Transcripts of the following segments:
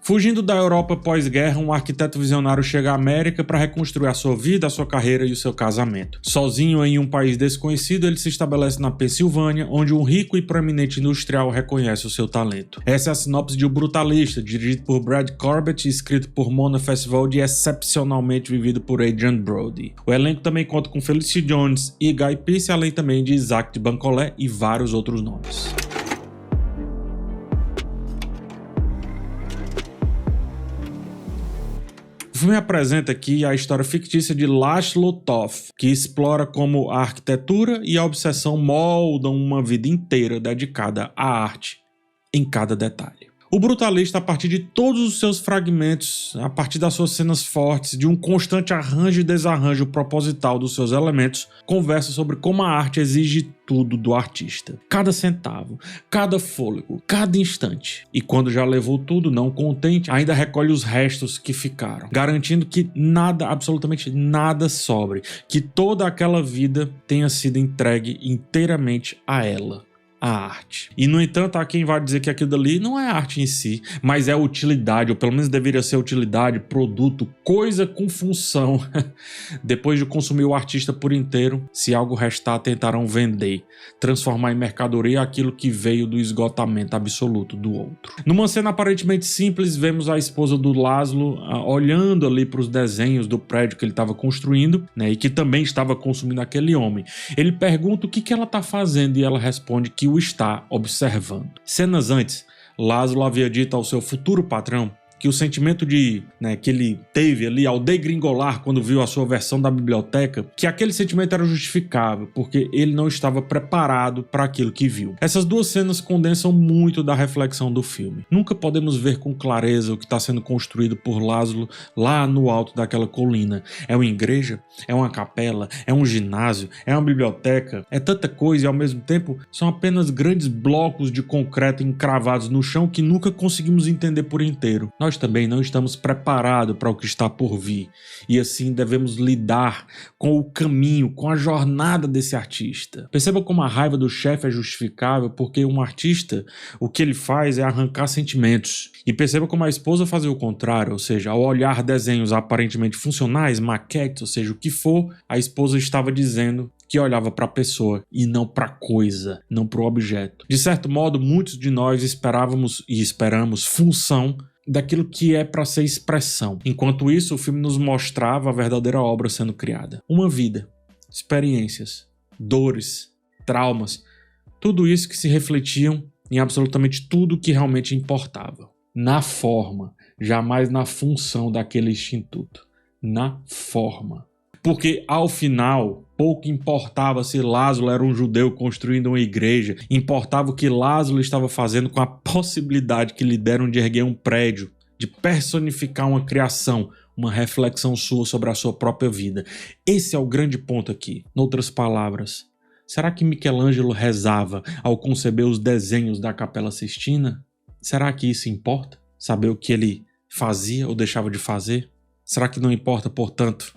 Fugindo da Europa pós-guerra, um arquiteto visionário chega à América para reconstruir a sua vida, a sua carreira e o seu casamento. Sozinho em um país desconhecido, ele se estabelece na Pensilvânia, onde um rico e proeminente industrial reconhece o seu talento. Essa é a sinopse de O Brutalista, dirigido por Brad Corbett e escrito por Mona Festival e excepcionalmente vivido por Adrian Brody. O elenco também conta com Felicity Jones e Guy Pearce, além também de Isaac de Bancolé e vários outros nomes. O filme apresenta aqui a história fictícia de Laszlo Toth, que explora como a arquitetura e a obsessão moldam uma vida inteira dedicada à arte em cada detalhe. O Brutalista, a partir de todos os seus fragmentos, a partir das suas cenas fortes, de um constante arranjo e desarranjo proposital dos seus elementos, conversa sobre como a arte exige tudo do artista. Cada centavo, cada fôlego, cada instante. E quando já levou tudo, não contente, ainda recolhe os restos que ficaram, garantindo que nada, absolutamente nada sobre, que toda aquela vida tenha sido entregue inteiramente a ela. A arte. E no entanto há quem vai dizer que aquilo dali não é arte em si, mas é utilidade, ou pelo menos deveria ser utilidade, produto, coisa com função. Depois de consumir o artista por inteiro, se algo restar tentarão vender, transformar em mercadoria aquilo que veio do esgotamento absoluto do outro. Numa cena aparentemente simples, vemos a esposa do Laszlo olhando ali para os desenhos do prédio que ele estava construindo, né, e que também estava consumindo aquele homem. Ele pergunta o que ela está fazendo e ela responde que o está observando. Cenas antes, Laszlo havia dito ao seu futuro patrão que o sentimento que ele teve ali ao degringolar quando viu a sua versão da biblioteca, que aquele sentimento era justificável, porque ele não estava preparado para aquilo que viu. Essas duas cenas condensam muito da reflexão do filme. Nunca podemos ver com clareza o que está sendo construído por Laszlo lá no alto daquela colina. É uma igreja? É uma capela? É um ginásio? É uma biblioteca? É tanta coisa e ao mesmo tempo são apenas grandes blocos de concreto encravados no chão que nunca conseguimos entender por inteiro. Nós também não estamos preparados para o que está por vir e assim devemos lidar com o caminho, com a jornada desse artista. Perceba como a raiva do chefe é justificável, porque um artista, o que ele faz é arrancar sentimentos. E perceba como a esposa fazia o contrário, ou seja, ao olhar desenhos aparentemente funcionais, maquetes, ou seja, o que for, a esposa estava dizendo que olhava para a pessoa e não para a coisa, não para o objeto. De certo modo, muitos de nós esperávamos e esperamos função daquilo que é para ser expressão. Enquanto isso, o filme nos mostrava a verdadeira obra sendo criada. Uma vida, experiências, dores, traumas, tudo isso que se refletiam em absolutamente tudo que realmente importava. Na forma, jamais na função daquele instituto. Na forma. Porque ao final, pouco importava se Laszlo era um judeu construindo uma igreja, importava o que Laszlo estava fazendo com a possibilidade que lhe deram de erguer um prédio, de personificar uma criação, uma reflexão sua sobre a sua própria vida. Esse é o grande ponto aqui. Noutras palavras, será que Michelangelo rezava ao conceber os desenhos da Capela Sistina? Será que isso importa? Saber o que ele fazia ou deixava de fazer? Será que não importa, portanto,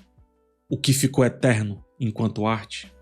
o que ficou eterno enquanto arte?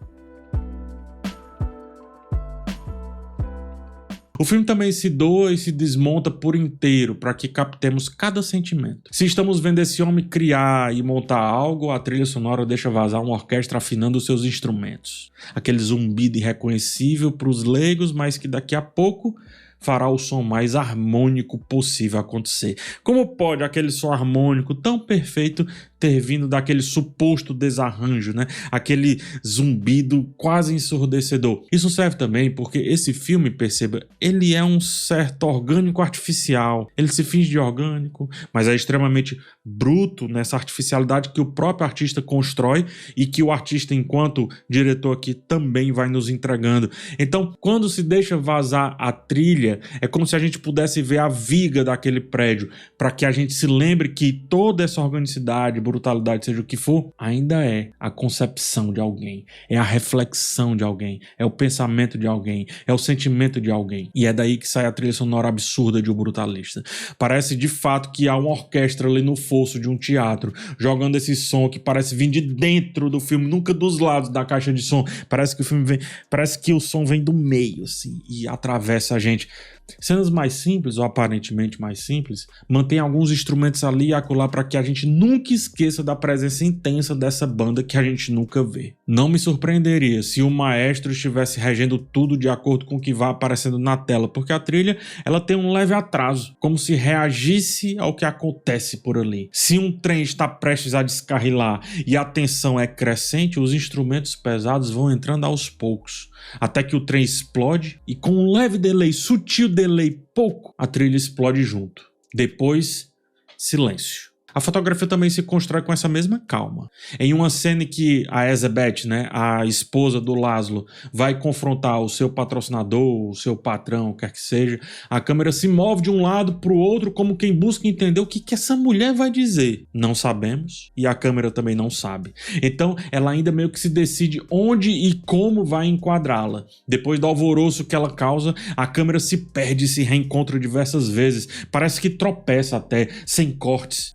O filme também se doa e se desmonta por inteiro para que captemos cada sentimento. Se estamos vendo esse homem criar e montar algo, a trilha sonora deixa vazar uma orquestra afinando os seus instrumentos. Aquele zumbido irreconhecível para os leigos, mas que daqui a pouco fará o som mais harmônico possível acontecer. Como pode aquele som harmônico tão perfeito ter vindo daquele suposto desarranjo, né? Aquele zumbido quase ensurdecedor. Isso serve também porque esse filme, perceba, ele é um certo orgânico artificial. Ele se finge de orgânico, mas é extremamente bruto nessa artificialidade que o próprio artista constrói e que o artista, enquanto diretor aqui, também vai nos entregando. Então, quando se deixa vazar a trilha, é como se a gente pudesse ver a viga daquele prédio, para que a gente se lembre que toda essa organicidade, brutalidade, seja o que for, ainda é a concepção de alguém, é a reflexão de alguém, é o pensamento de alguém, é o sentimento de alguém. E é daí que sai a trilha sonora absurda de O Brutalista. Parece de fato que há uma orquestra ali no fosso de um teatro, jogando esse som que parece vir de dentro do filme, nunca dos lados da caixa de som. Parece que o filme vem, parece que o som vem do meio, assim, e atravessa a gente. Cenas mais simples, ou aparentemente mais simples, mantém alguns instrumentos ali e acolá para que a gente nunca esqueça da presença intensa dessa banda que a gente nunca vê. Não me surpreenderia se o maestro estivesse regendo tudo de acordo com o que vai aparecendo na tela, porque a trilha ela tem um leve atraso, como se reagisse ao que acontece por ali. Se um trem está prestes a descarrilar e a tensão é crescente, os instrumentos pesados vão entrando aos poucos, até que o trem explode e com um leve delay, sutil delay, pouco, a trilha explode junto. Depois, silêncio. A fotografia também se constrói com essa mesma calma. Em uma cena em que a Elizabeth, a esposa do Laszlo, vai confrontar o seu patrocinador, o seu patrão, o que quer que seja, a câmera se move de um lado para o outro como quem busca entender o que essa mulher vai dizer. Não sabemos e a câmera também não sabe. Então ela ainda meio que se decide onde e como vai enquadrá-la. Depois do alvoroço que ela causa, a câmera se perde e se reencontra diversas vezes. Parece que tropeça até, sem cortes.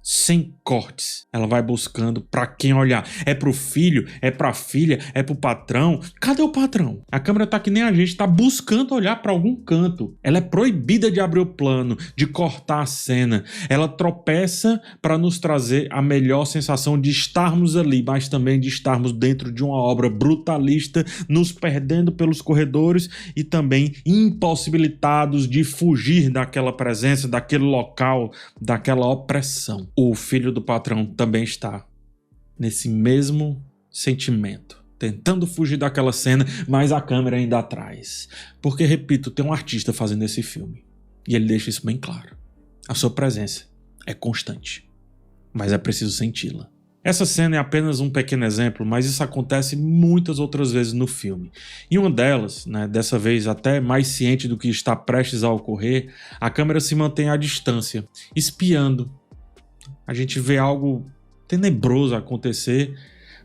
Ela vai buscando pra quem olhar. É pro filho, é pra filha, é pro patrão. Cadê o patrão? A câmera tá que nem a gente, tá buscando olhar pra algum canto. Ela é proibida de abrir o plano, de cortar a cena. Ela tropeça pra nos trazer a melhor sensação de estarmos ali, mas também de estarmos dentro de uma obra brutalista, nos perdendo pelos corredores e também impossibilitados de fugir daquela presença, daquele local, daquela opressão. O filho do patrão também está nesse mesmo sentimento, tentando fugir daquela cena, mas a câmera ainda atrás. Porque, repito, tem um artista fazendo esse filme e ele deixa isso bem claro. A sua presença é constante, mas é preciso senti-la. Essa cena é apenas um pequeno exemplo, mas isso acontece muitas outras vezes no filme. Em uma delas, dessa vez até mais ciente do que está prestes a ocorrer, a câmera se mantém à distância, espiando. A gente vê algo tenebroso acontecer,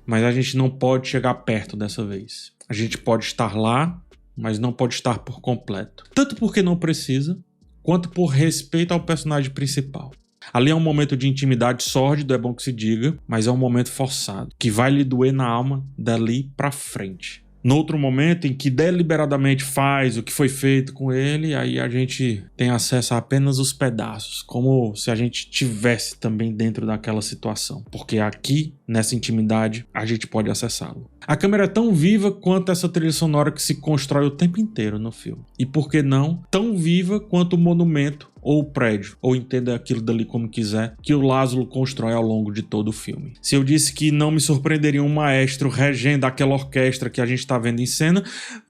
mas a gente não pode chegar perto dessa vez. A gente pode estar lá, mas não pode estar por completo. Tanto porque não precisa, quanto por respeito ao personagem principal. Ali é um momento de intimidade sórdido, é bom que se diga, mas é um momento forçado, que vai lhe doer na alma dali pra frente. No outro momento em que deliberadamente faz o que foi feito com ele, aí a gente tem acesso a apenas os pedaços, como se a gente tivesse também dentro daquela situação, porque aqui, nessa intimidade, a gente pode acessá-lo. A câmera é tão viva quanto essa trilha sonora que se constrói o tempo inteiro no filme. E por que não, tão viva quanto o monumento ou o prédio, ou entenda aquilo dali como quiser, que o Laszlo constrói ao longo de todo o filme. Se eu disse que não me surpreenderia um maestro regendo aquela orquestra que a gente está vendo em cena,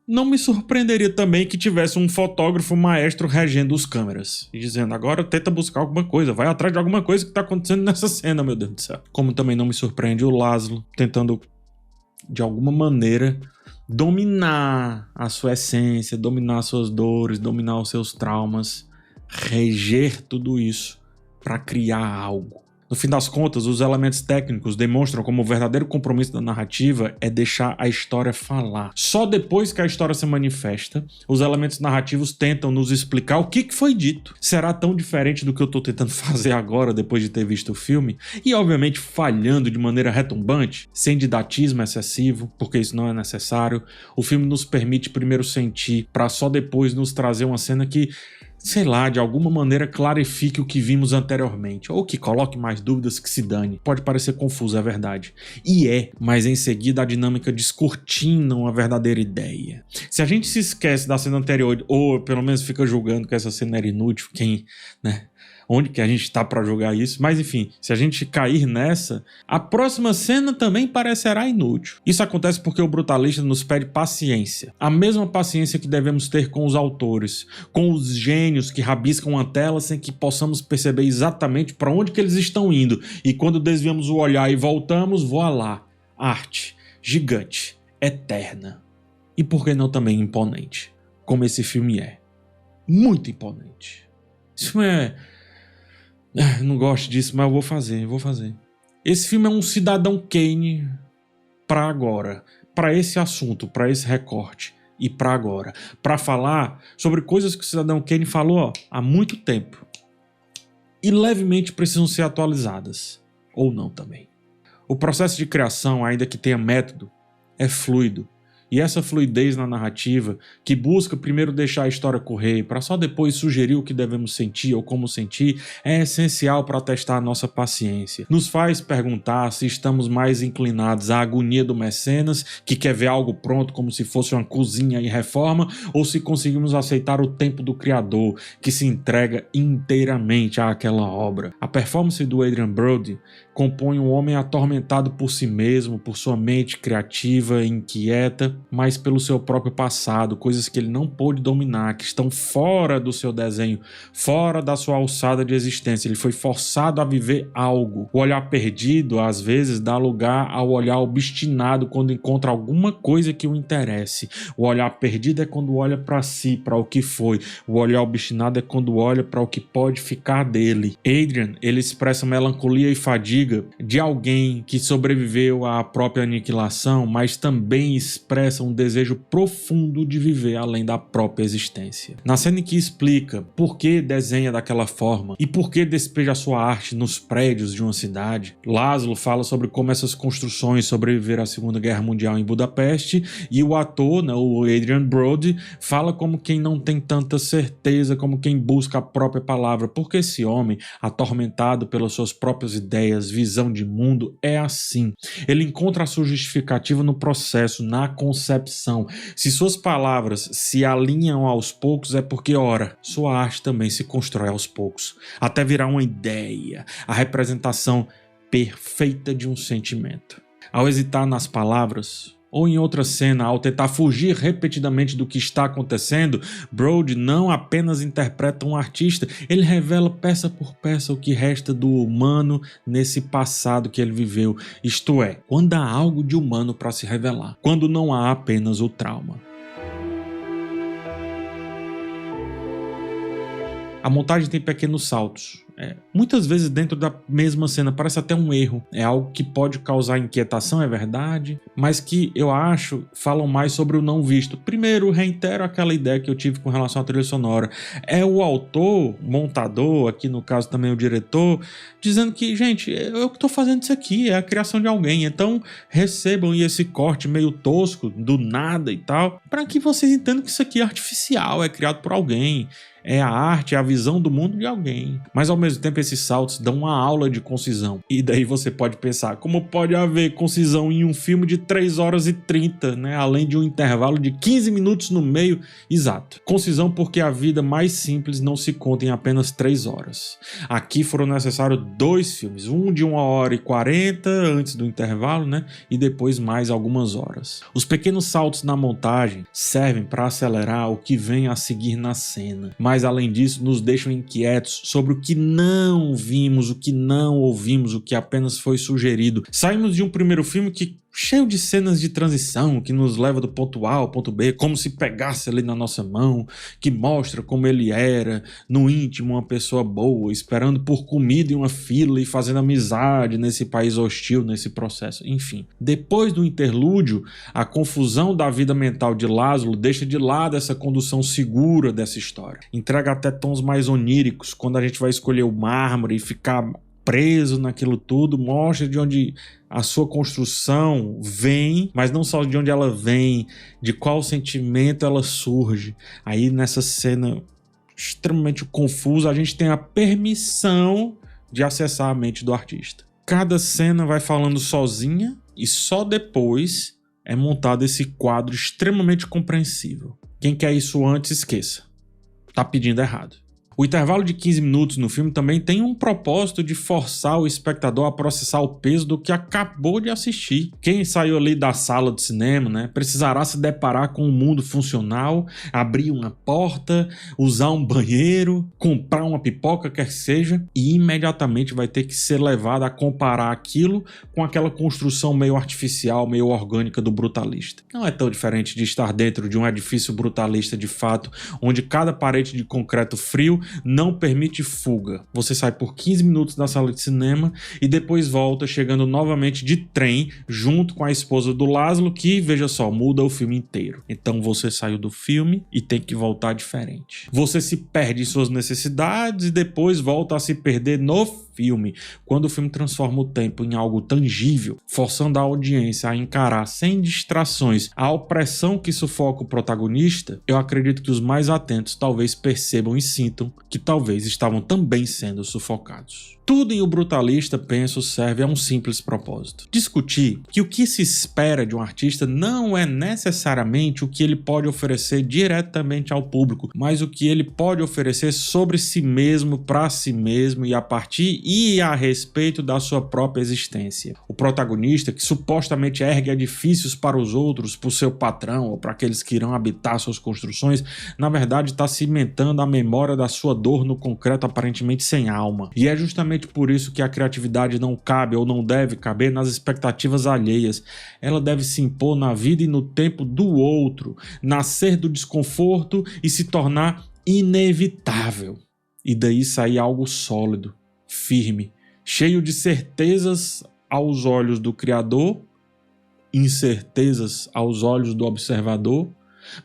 não me surpreenderia também que tivesse um fotógrafo maestro regendo os câmeras e dizendo, agora tenta buscar alguma coisa, vai atrás de alguma coisa que está acontecendo nessa cena, meu Deus do céu. Como também não me surpreende o Laszlo tentando, de alguma maneira, dominar a sua essência, dominar as suas dores, dominar os seus traumas, reger tudo isso para criar algo. No fim das contas, os elementos técnicos demonstram como o verdadeiro compromisso da narrativa é deixar a história falar. Só depois que a história se manifesta, os elementos narrativos tentam nos explicar o que foi dito. Será tão diferente do que eu estou tentando fazer agora, depois de ter visto o filme? E, obviamente, falhando de maneira retumbante, sem didatismo excessivo, porque isso não é necessário. O filme nos permite primeiro sentir, para só depois nos trazer uma cena que, sei lá, de alguma maneira clarifique o que vimos anteriormente, ou que coloque mais dúvidas, que se dane. Pode parecer confuso, é verdade. E é, mas em seguida a dinâmica descortina uma verdadeira ideia. Se a gente se esquece da cena anterior, ou pelo menos fica julgando que essa cena era inútil, onde que a gente tá para jogar isso? Mas enfim, se a gente cair nessa, a próxima cena também parecerá inútil. Isso acontece porque o brutalista nos pede paciência. A mesma paciência que devemos ter com os autores, com os gênios que rabiscam uma tela sem que possamos perceber exatamente para onde que eles estão indo. E quando desviamos o olhar e voltamos, voa lá. Arte, gigante, eterna. E por que não também imponente? Como esse filme é. Muito imponente. Esse filme não gosto disso, mas eu vou fazer. Esse filme é um Cidadão Kane para agora, para esse assunto, para esse recorte e para agora, para falar sobre coisas que o Cidadão Kane falou há muito tempo e levemente precisam ser atualizadas, ou não também. O processo de criação, ainda que tenha método, é fluido E essa fluidez na narrativa, que busca primeiro deixar a história correr, para só depois sugerir o que devemos sentir ou como sentir, é essencial para testar a nossa paciência. Nos faz perguntar se estamos mais inclinados à agonia do mecenas, que quer ver algo pronto como se fosse uma cozinha em reforma, ou se conseguimos aceitar o tempo do criador, que se entrega inteiramente àquela obra. A performance do Adrien Brody compõe um homem atormentado por si mesmo, por sua mente criativa e inquieta, mas pelo seu próprio passado, coisas que ele não pôde dominar, que estão fora do seu desenho, fora da sua alçada de existência. Ele foi forçado a viver algo. O olhar perdido, às vezes, dá lugar ao olhar obstinado quando encontra alguma coisa que o interesse. O olhar perdido é quando olha para si, para o que foi. O olhar obstinado é quando olha para o que pode ficar dele. Adrien, ele expressa melancolia e fadiga de alguém que sobreviveu à própria aniquilação, mas também expressa um desejo profundo de viver além da própria existência. Na cena em que explica por que desenha daquela forma e por que despeja sua arte nos prédios de uma cidade, Laszlo fala sobre como essas construções sobreviveram à Segunda Guerra Mundial em Budapeste, e o ator, o Adrien Brody, fala como quem não tem tanta certeza, como quem busca a própria palavra, porque esse homem, atormentado pelas suas próprias ideias, visão de mundo, é assim. Ele encontra a sua justificativa no processo, na concepção. Se suas palavras se alinham aos poucos, é porque, ora, sua arte também se constrói aos poucos, até virar uma ideia, a representação perfeita de um sentimento. Ao hesitar nas palavras, ou em outra cena, ao tentar fugir repetidamente do que está acontecendo, Brody não apenas interpreta um artista, ele revela peça por peça o que resta do humano nesse passado que ele viveu, isto é, quando há algo de humano para se revelar, quando não há apenas o trauma. A montagem tem pequenos saltos. Muitas vezes dentro da mesma cena parece até um erro, é algo que pode causar inquietação, é verdade, mas que eu acho falam mais sobre o não visto. Primeiro, reitero aquela ideia que eu tive com relação à trilha sonora, é o autor, montador, aqui no caso também o diretor, dizendo que, gente, eu que estou fazendo isso aqui, é a criação de alguém, então recebam esse corte meio tosco, do nada e tal, para que vocês entendam que isso aqui é artificial, é criado por alguém. É a arte, é a visão do mundo de alguém. Mas ao mesmo tempo esses saltos dão uma aula de concisão. E daí você pode pensar, como pode haver concisão em um filme de 3 horas e 30, né? Além de um intervalo de 15 minutos no meio? Exato. Concisão porque a vida mais simples não se conta em apenas 3 horas. Aqui foram necessários 2 filmes, um de 1 hora e 40 antes do intervalo, né? E depois mais algumas horas. Os pequenos saltos na montagem servem para acelerar o que vem a seguir na cena. Mas além disso, nos deixam inquietos sobre o que não vimos, o que não ouvimos, o que apenas foi sugerido. Saímos de um primeiro filme cheio de cenas de transição, que nos leva do ponto A ao ponto B, como se pegasse ali na nossa mão, que mostra como ele era, no íntimo, uma pessoa boa, esperando por comida em uma fila e fazendo amizade nesse país hostil, nesse processo. Enfim, depois do interlúdio, a confusão da vida mental de Laszlo deixa de lado essa condução segura dessa história. Entrega até tons mais oníricos, quando a gente vai escolher o mármore e ficar preso naquilo tudo, mostra de onde a sua construção vem, mas não só de onde ela vem, de qual sentimento ela surge. Aí nessa cena extremamente confusa, a gente tem a permissão de acessar a mente do artista. Cada cena vai falando sozinha e só depois é montado esse quadro extremamente compreensível. Quem quer isso antes, esqueça. Tá pedindo errado. O intervalo de 15 minutos no filme também tem um propósito de forçar o espectador a processar o peso do que acabou de assistir. Quem saiu ali da sala de cinema, né, precisará se deparar com um mundo funcional, abrir uma porta, usar um banheiro, comprar uma pipoca, quer que seja, e imediatamente vai ter que ser levado a comparar aquilo com aquela construção meio artificial, meio orgânica do brutalista. Não é tão diferente de estar dentro de um edifício brutalista de fato, onde cada parede de concreto frio não permite fuga. Você sai por 15 minutos da sala de cinema e depois volta chegando novamente de trem junto com a esposa do Laszlo, que, veja só, muda o filme inteiro. Então você saiu do filme e tem que voltar diferente. Você se perde em suas necessidades e depois volta a se perder no filme, quando o filme transforma o tempo em algo tangível, forçando a audiência a encarar sem distrações a opressão que sufoca o protagonista, eu acredito que os mais atentos talvez percebam e sintam que talvez estavam também sendo sufocados. Tudo em O Brutalista, penso, serve a um simples propósito: discutir que o que se espera de um artista não é necessariamente o que ele pode oferecer diretamente ao público, mas o que ele pode oferecer sobre si mesmo, para si mesmo e a partir e a respeito da sua própria existência. O protagonista, que supostamente ergue edifícios para os outros, para o seu patrão ou para aqueles que irão habitar suas construções, na verdade está cimentando a memória da sua dor no concreto aparentemente sem alma. E é justamente por isso que a criatividade não cabe ou não deve caber nas expectativas alheias. Ela deve se impor na vida e no tempo do outro, nascer do desconforto e se tornar inevitável. E daí sair algo sólido, firme, cheio de certezas aos olhos do criador, incertezas aos olhos do observador,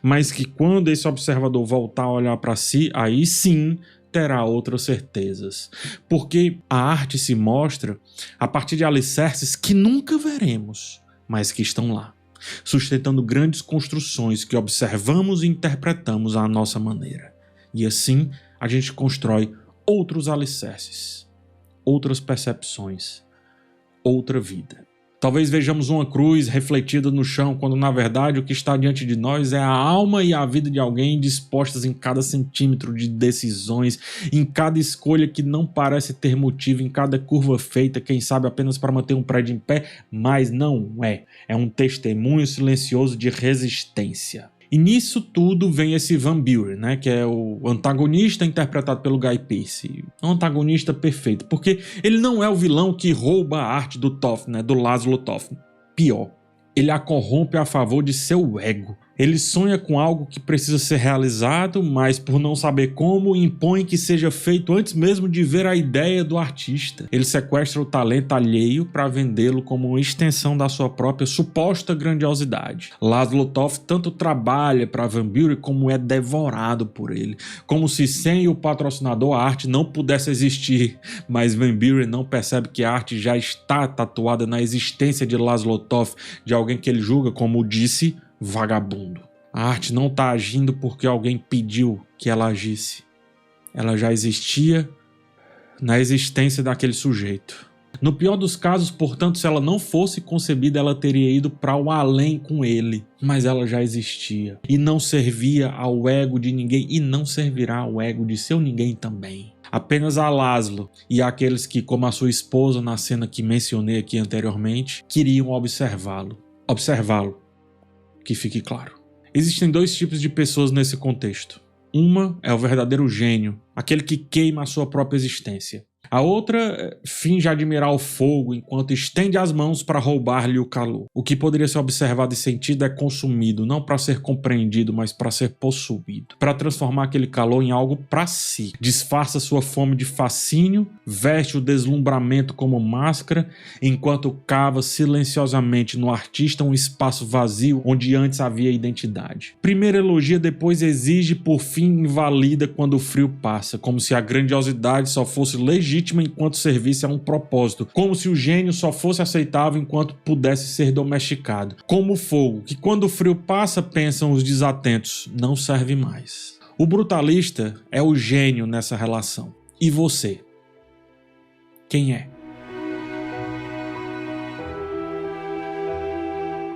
mas que quando esse observador voltar a olhar para si, aí sim terá outras certezas. Porque a arte se mostra a partir de alicerces que nunca veremos, mas que estão lá, sustentando grandes construções que observamos e interpretamos à nossa maneira. E assim a gente constrói outros alicerces, outras percepções, outra vida. Talvez vejamos uma cruz refletida no chão, quando na verdade o que está diante de nós é a alma e a vida de alguém dispostas em cada centímetro de decisões, em cada escolha que não parece ter motivo, em cada curva feita, quem sabe apenas para manter um prédio em pé, mas não é. É um testemunho silencioso de resistência. E nisso tudo vem esse Van Buren, né, que é o antagonista interpretado pelo Guy Pearce. É um antagonista perfeito, porque ele não é o vilão que rouba a arte do Toff, né, do Laszlo Toff. Pior, ele a corrompe a favor de seu ego. Ele sonha com algo que precisa ser realizado, mas por não saber como, impõe que seja feito antes mesmo de ver a ideia do artista. Ele sequestra o talento alheio para vendê-lo como uma extensão da sua própria suposta grandiosidade. Laszlo Toff tanto trabalha para Van Buren como é devorado por ele. Como se sem o patrocinador a arte não pudesse existir. Mas Van Buren não percebe que a arte já está tatuada na existência de Laszlo Toff, de alguém que ele julga, como disse, vagabundo. A arte não está agindo porque alguém pediu que ela agisse. Ela já existia na existência daquele sujeito. No pior dos casos, portanto, se ela não fosse concebida, ela teria ido para o além com ele. Mas ela já existia e não servia ao ego de ninguém e não servirá ao ego de seu ninguém também. Apenas a Laszlo e aqueles que, como a sua esposa na cena que mencionei aqui anteriormente, queriam observá-lo. Que fique claro. Existem dois tipos de pessoas nesse contexto. Uma é o verdadeiro gênio, aquele que queima a sua própria existência. A outra finge admirar o fogo enquanto estende as mãos para roubar-lhe o calor. O que poderia ser observado e sentido é consumido, não para ser compreendido, mas para ser possuído. Para transformar aquele calor em algo para si. Disfarça sua fome de fascínio, veste o deslumbramento como máscara, enquanto cava silenciosamente no artista um espaço vazio onde antes havia identidade. Primeiro elogia, depois exige, por fim invalida quando o frio passa, como se a grandiosidade só fosse legítima enquanto servisse a um propósito, como se o gênio só fosse aceitável enquanto pudesse ser domesticado. Como o fogo, que quando o frio passa, pensam os desatentos, não serve mais. O brutalista é o gênio nessa relação. E você? Quem é?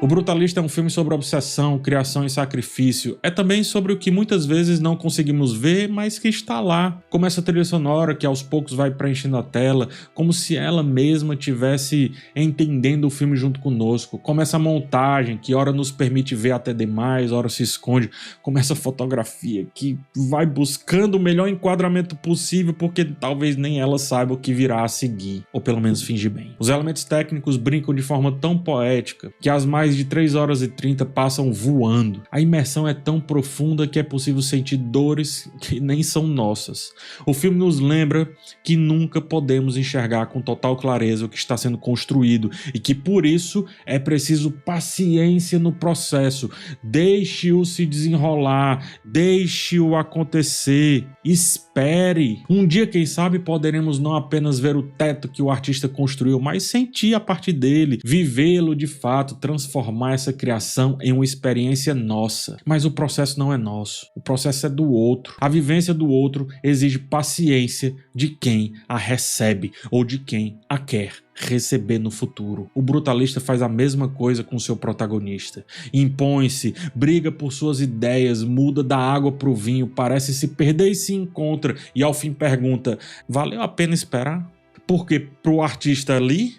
O Brutalista é um filme sobre obsessão, criação e sacrifício. É também sobre o que muitas vezes não conseguimos ver, mas que está lá. Como essa trilha sonora que aos poucos vai preenchendo a tela, como se ela mesma estivesse entendendo o filme junto conosco. Como essa montagem que ora nos permite ver até demais, ora se esconde. Como essa fotografia que vai buscando o melhor enquadramento possível, porque talvez nem ela saiba o que virá a seguir, ou pelo menos finge bem. Os elementos técnicos brincam de forma tão poética que as mais de 3 horas e 30 passam voando. A imersão é tão profunda que é possível sentir dores que nem são nossas. O filme nos lembra que nunca podemos enxergar com total clareza o que está sendo construído e que por isso é preciso paciência no processo. Deixe-o se desenrolar, deixe-o acontecer, espere espere. Um dia, quem sabe, poderemos não apenas ver o teto que o artista construiu, mas sentir a partir dele, vivê-lo de fato, transformar essa criação em uma experiência nossa. Mas o processo não é nosso, o processo é do outro. A vivência do outro exige paciência de quem a recebe ou de quem a quer receber no futuro. O brutalista faz a mesma coisa com seu protagonista. Impõe-se, briga por suas ideias, muda da água para o vinho, parece se perder e se encontra e ao fim pergunta: valeu a pena esperar? Porque para o artista ali,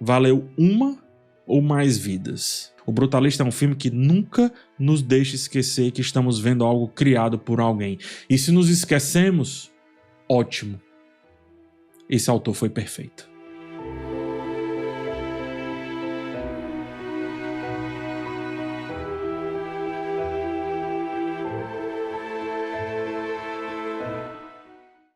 valeu uma ou mais vidas. O Brutalista é um filme que nunca nos deixa esquecer que estamos vendo algo criado por alguém. E se nos esquecemos, ótimo. Esse autor foi perfeito.